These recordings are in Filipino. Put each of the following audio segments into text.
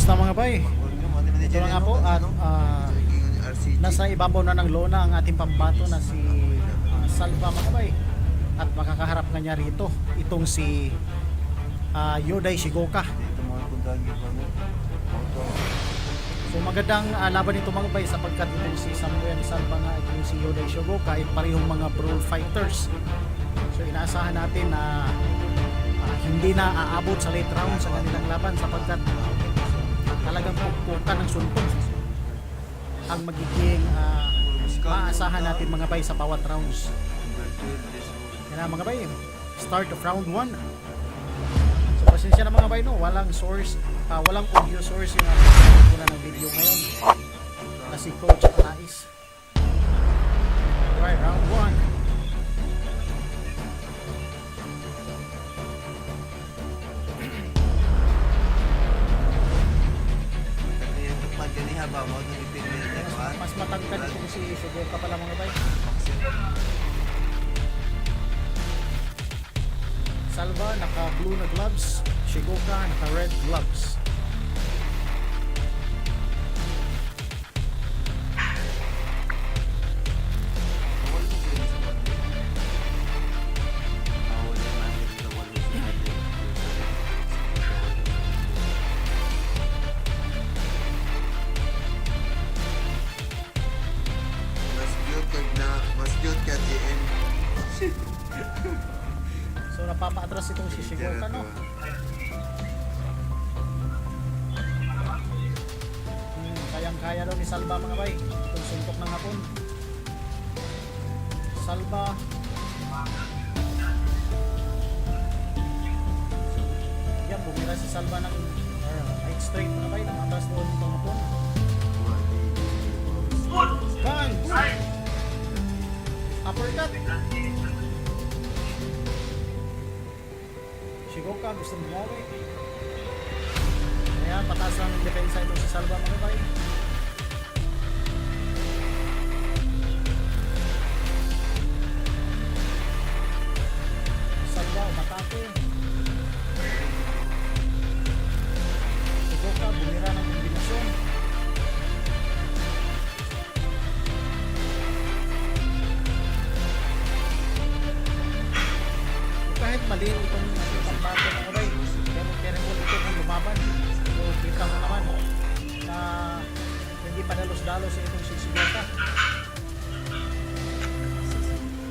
Kamusta mga bay? Ito na nga po at nasa ibabaw na ng lona ang ating pambato na si Salva mga bay. At makakaharap nga niya rito itong si Yoday Shigoka. So magandang laban ito mga bay sapagkat itong si Samuel Salva nga at yung si Yoday Shigoka ay parehong mga brawl fighters. So inaasahan natin na hindi na aabot sa late round sa kanilang laban sapagkat talagang pukpukan ng suntok ang magiging maasahan natin mga bay sa bawat rounds. Yan na mga bay, start of round 1. So pasensya na mga bay, no, walang source, walang audio source yung muna ng video ngayon kasi Coach Anais. Alright, round 1. Mas matangkad itong si Shigoka pala mga bay. Salva naka blue na gloves, Shigoka naka red gloves. So napapaatras itong si Shigoka, no? Kayang-kaya daw ni Salva mga bay. Itong suntok ng hapon. Salva. Yan, bumira si Salva ng right straight mga bay. Namatras doon itong hapon. Bang! Uppercut! Shigoka gusto bumawi. Ayan, pataas lang ng depensa ito si Salva mga bay. Salva umatake. Shigoka bumira ng kombinasyon. Kahit maliit itong pambato mga bay, pero careful ito kung lumaban. So kita mo naman na hindi pa dalos-dalos itong si Shigoka.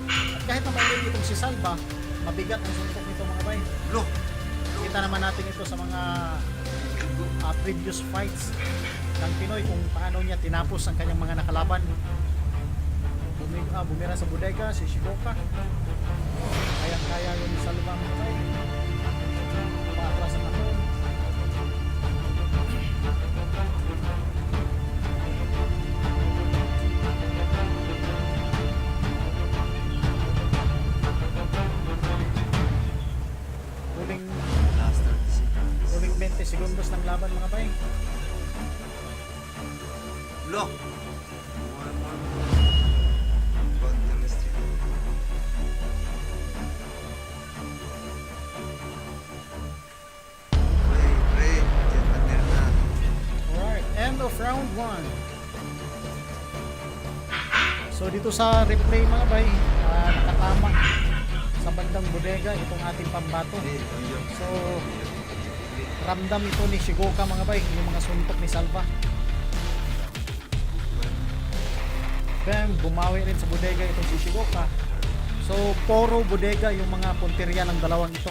At kahit na maliit itong si Salva, mabigat ang suntok nito mga bay. Kita naman natin ito sa mga previous fights ng Pinoy kung paano niya tinapos ang kanyang mga nakalaban. Bumira sa bodega si Shigoka. Kaya yun ni Salva mga bay. Paatras ang ako. Huling 20 segundos ng laban mga bay. Look! End of round 1. So dito sa replay mga bay, nakatama sa bandang bodega itong ating pambato. So ramdam ito ni Shigoka mga bay, yung mga suntok ni Salva. Bam, bumawi rin sa bodega itong si Shigoka. So puro bodega yung mga punteriya ng dalawang ito.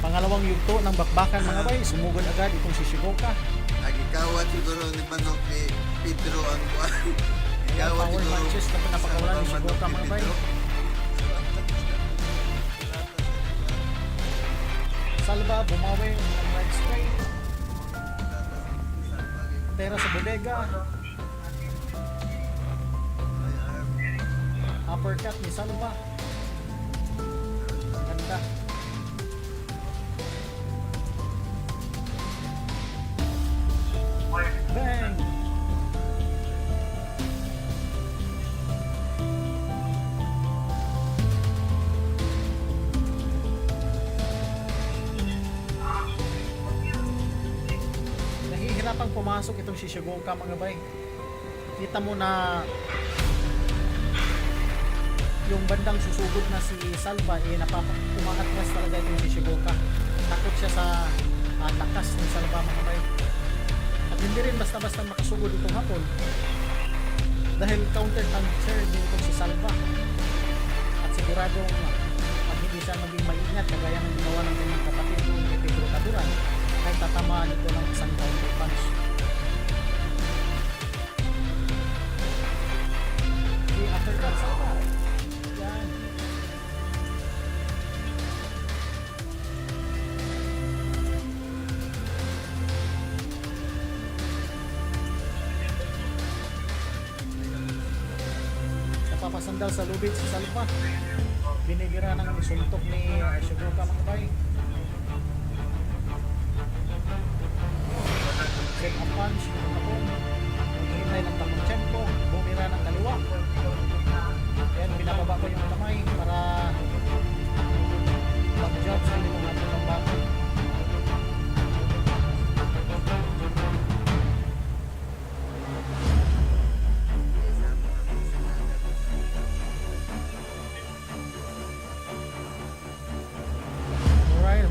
Pangalawang yugto ng bakbakan mga bay, sumugod agad itong si Shigoka. Nagikawat siguro ni Manok ni Pedro ang buwan. Ayan, power punches na pinapakawalan ni Shigoka mga bay. Salva bumawi ng right straight. Tera sa bodega. Uppercut ni Salva. Ganda. Bang! wala pang pumasok itong si Shigoka mga bay. Kita mo na yung bandang susugod na si Salva umaatras talaga itong si Shigoka. Takot siya sa lakas ni Salva mga bay. At hindi rin basta-basta makasugod itong hapon dahil counter puncher din itong si Salva. At siguradong pag hindi siya maging maingat kagaya ng ginawa ng kanyang kapatid doon kay Pedro Caduran, ay tatamaan ito ng isang counter punch. Okay, after that, Salva. Yan. Napapasandal sa lubid si Salva. Binibira ng suntok ni Shigoka mga bay. Set up punch, kapon. Naghihintay ng tamang tempo. Bumira ng kaliwa. Yan, binababa ko yung kamay para mag-job sa litong natin ng bago.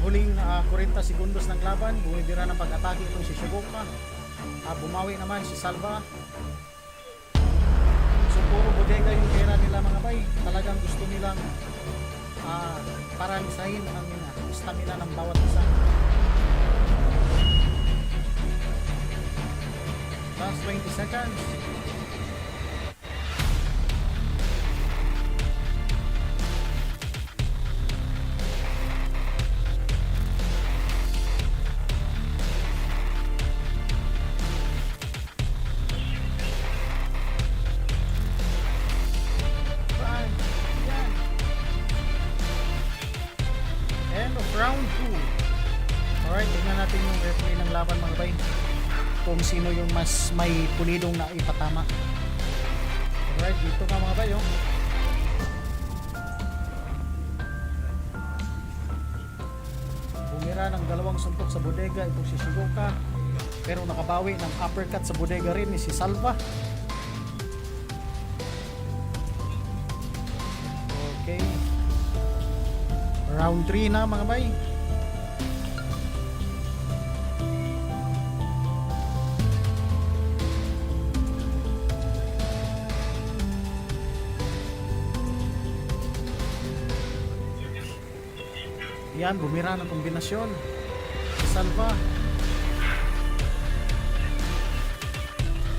Huling 40 segundos ng laban, bumibira ng pag-atake itong si Shigoka. Bumawi naman si Salva. So puro bodega yung pera nila mga bay. Talagang gusto nilang paramisahin ang stamina ng bawat isa. Last 20 seconds. Round 2. Alright, tingnan natin yung replay ng laban mga bay. Kung sino yung mas may pulidong na ipatama. Alright, dito ka mga bay. Oh. Bumira ng dalawang suntok sa bodega itong si Shigoka. Pero nakabawi ng uppercut sa bodega rin ni si Salva. Okay. Round 3 na mga bay. Yan, bumira ng kombinasyon. Salva.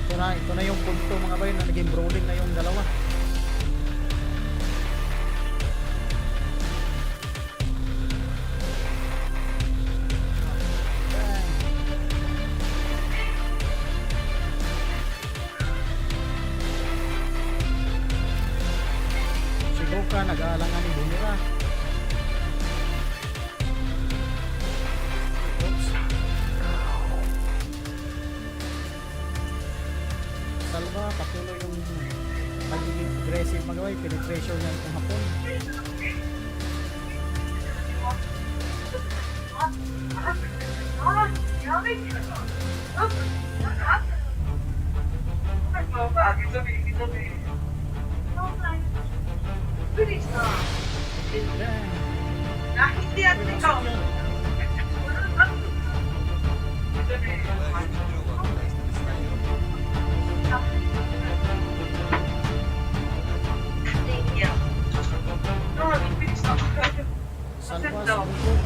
Ito na yung punto mga bay na naging brawling na yung dalawa. Nag-aalangan ni bumira. Oops. Salva, patuloy yung pagiging aggressive magaway. Penetration niya itong hapon. Salva, sumugod.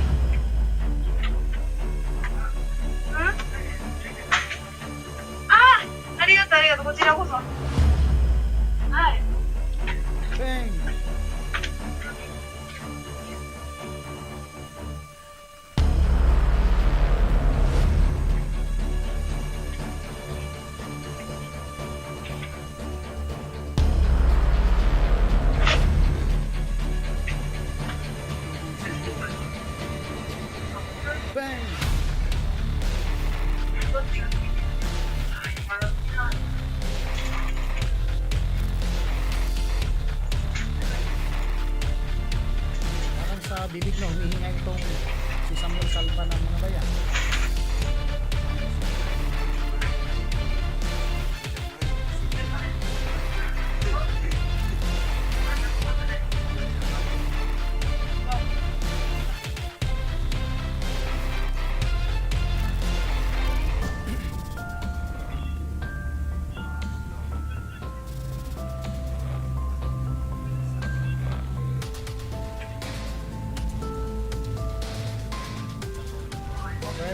Bang! Bang! Parang sa bibig na humihinga itong si Samuel Salva ng mga bayan.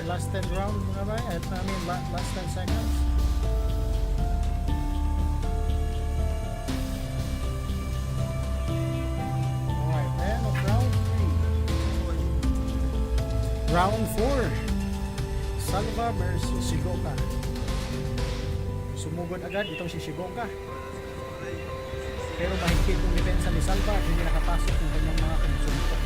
last 10 round mga bay. Last 10 seconds. Alright, end of round 3. Round 4. Salva versus Shigoka. Sumugod agad itong si Shigoka. Pero mahigpit yung depensa ni Salva at hindi nakapasok ng kanyang mga konsulto.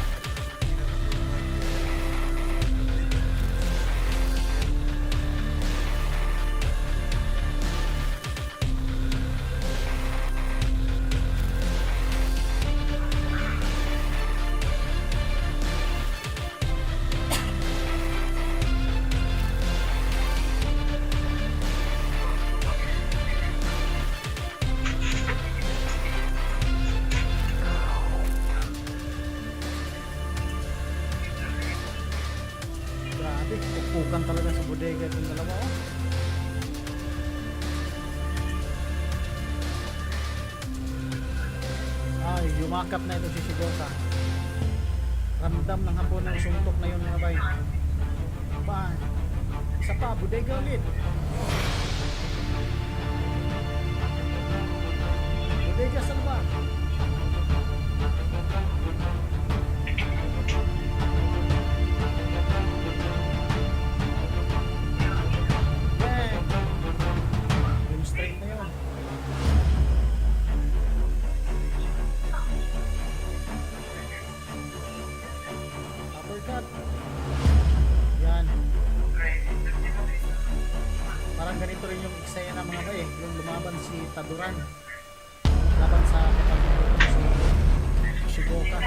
Grabe, pupukan talaga sa bodega itong dalawa. Oh. Ay, yumakap na ito si Shigoka. Ramdam ng hapon ng suntok na yun mga bay. Pa, isa pa, bodega ulit. Bodega Salva. Straight na yun. Uppercut. Yan. Parang ganito rin yung eksena mga ba eh. Yung lumaban si Taduran. Laban sa si Shigoka.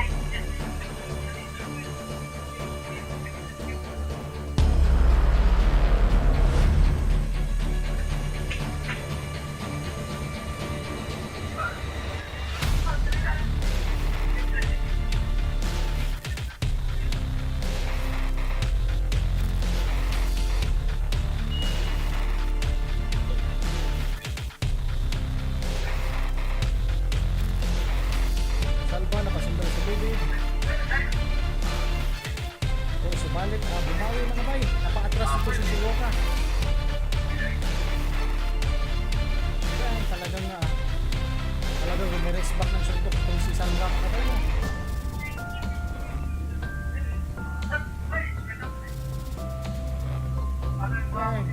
Salva napasundal sa bibig. O subalit, bumawi mga bay. Napakatras ito si Shigoka. Yan, talagang rumirex back ng suntok itong si Salva mga bay. Yan.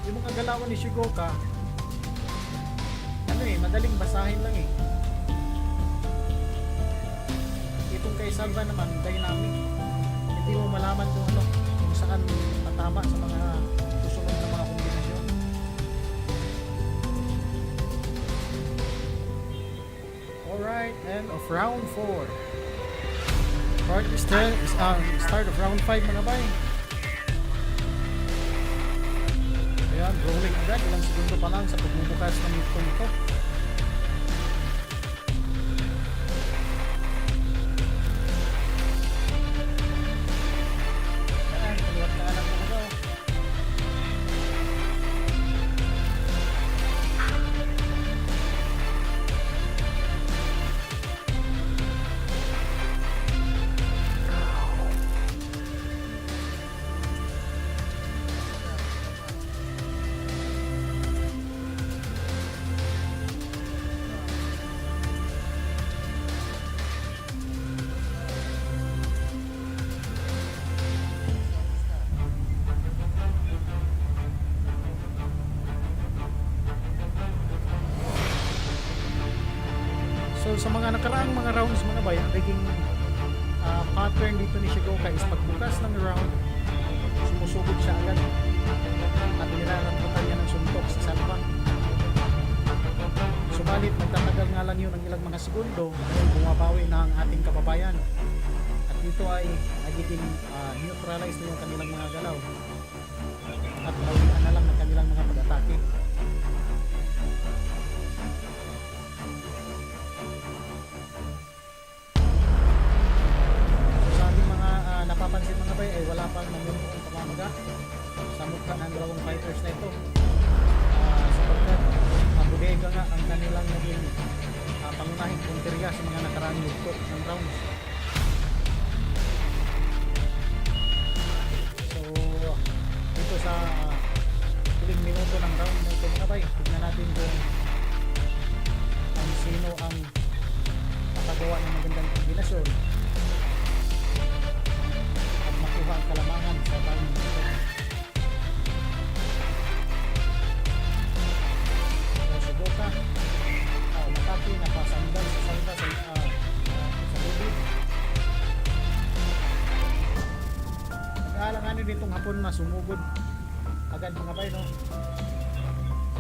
Yung mga galawan ni Shigoka, madaling basahin lang eh. Itong kay Salva naman, dynamic. Hindi mo malaman kung saan matama sa mga susunod na mga kombinasyon. Alright, end of round 4. Start of round 5 mga bay. Ayan, rolling agad. Ilang segundo pa lang sa pagbubukas ng itong ito. Ayan, kaliwat ka alam na ito. So sa mga nakaraang mga rounds mga bay, ang naging pattern dito ni Shigoka is pagbukas ng round, sumusugod siya agad at nirarambutan niya ng suntok sa Salva. Subalit nagtatagal nga lang yun ng ilang mga segundo dahil bumabawi na ang ating kababayan. At dito ay nagiging neutralized na yung kanilang mga galaw at nawian na lang ng kanilang mga pag-atake. Napapansin mga bay ay wala pang namumuong pamamaga sa mukha ng dalawang fighters na ito, sapagkat bodega nga ang kanilang naging pangunahing punteriya sa mga nakaraang yugto ng rounds. So dito sa huling minuto ng round na ito mga bay, tignan natin kung sino ang makagawa ng magandang kombinasyon at makuha ang kalamangan sa round na ito. So Shigoka Makati nakasandal sa salda sa lubid. Nag-aalanganin ditong hapon na sumugod agad mga bay, no?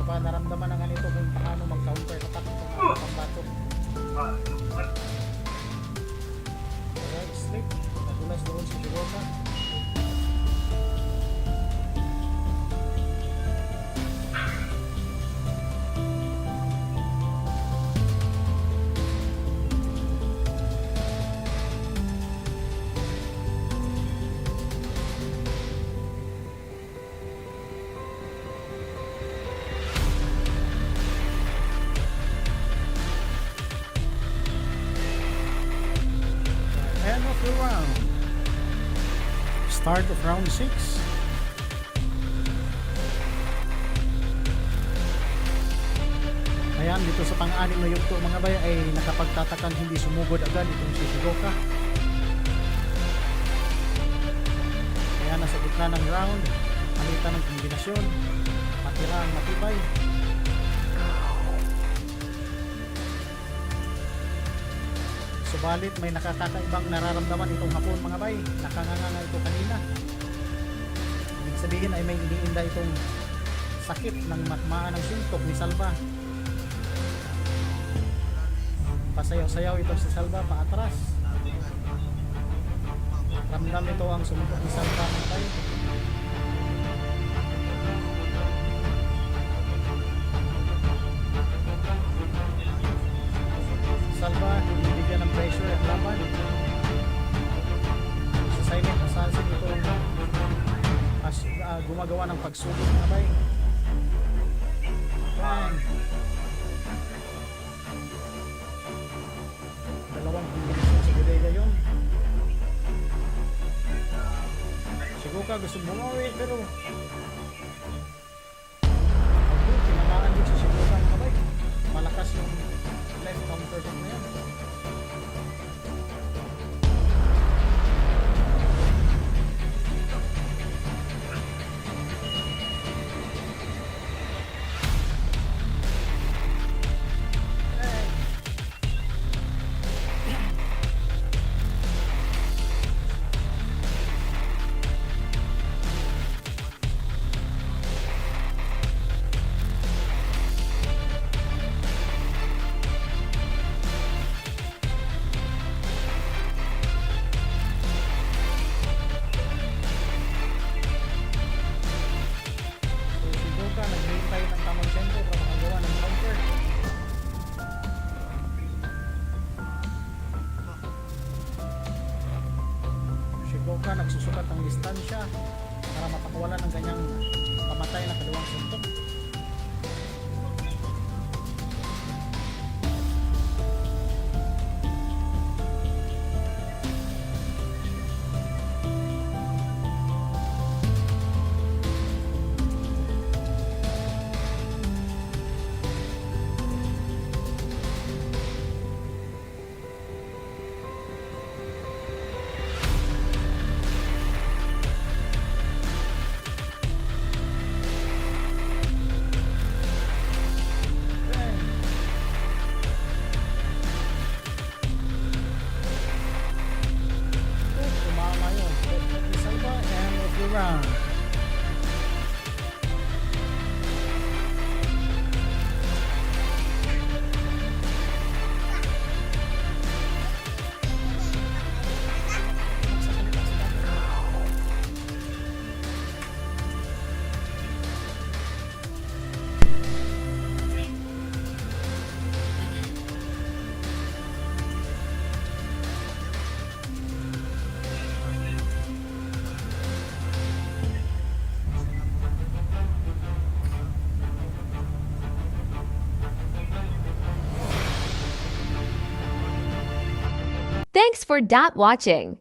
Kapag naramdaman na nga nito kung paano mag-counter attack itong pambatok. Right slip, nadulas doon si Shigoka. End of the round. Start of round 6. Ayan, dito sa pang-anim na yugto mga bay ay nakapagtatakan hindi sumugod agad itong si Shigoka. Kaya nasa gitna ng round, palitan ng kombinasyon, matira ang matibay. Subalit may nakakakaibang nararamdaman itong hapon mga bay. Nakanganga ito kanina. Ibig sabihin ay may iniinda itong sakit ng matmaan ng suntok ni Salva. Pasayaw-sayaw ito si Salva paatras. Ramdam ito ang suntok ni Salva mga bay. Salva bibigyan ng pressure at laban. Sa silent assassin ito gumagawa ng pagsugod mga bay. Ayan. Dalawang kombinasyon sa bodega yun. Shigoka gusto bumawi pero tinamaan din si Shigoka mga bay. Malakas yung left counter attack na yan. Naghihintay ng tamang tempo para makagawa ng counter. Shigoka nagsusukat ng distansya para mapakawalan ng kanyang pamatay na kaliwang suntok. Round. Thanks for watching.